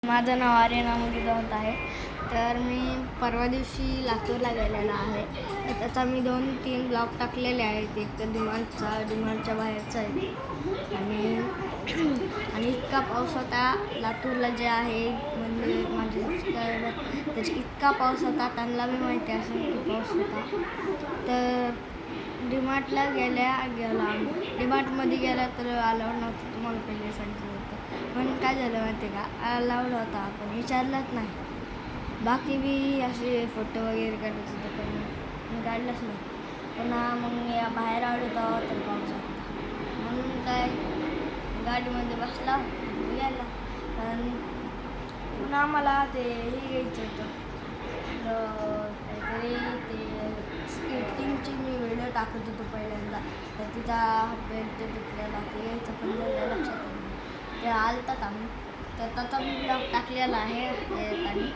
माझं नाव आर्यन अमोली गवत आहे. तर मी परवा दिवशी लातूरला गेलेला आहे. तर त्याचा मी 2-3 ब्लॉग टाकलेले आहेत. एक तर डिमांडच्या बाहेरचा आहे आणि इतका पाऊस होता लातूरला जे आहे म्हणजे माझे सबस्क्रायबर त्याची इतका पाऊस होता, त्यांना बी माहिती असेल की पाऊस होता. तर डिमार्टला गेला डिमार्टमध्ये गेला तर अलाउड नव्हतं, तुम्हाला पहिले सांगितलं होतं. पण काय झालं माहिती आहे का, अलाउड होता पण विचारलंच नाही. बाकी बी असे फोटो वगैरे काढायचे होते पण मी काढलंच नाही. पुन्हा मग मी बाहेर आलो तेव्हा तर पाऊस होता, म्हणून काय गाडीमध्ये बसला गेला. पण पुन्हा मला ते हे घ्यायचं होतं, काहीतरी ते स्केटिंगची मी व्हिडिओ टाकत होतो पहिल्यांदा. तर तिचा बेल्ट तुटलेला ते घ्यायचं पण लक्षात आलं ते आलतात आम्ही. तर त्याचा मी ब्लॉग टाकलेला आहे येताना.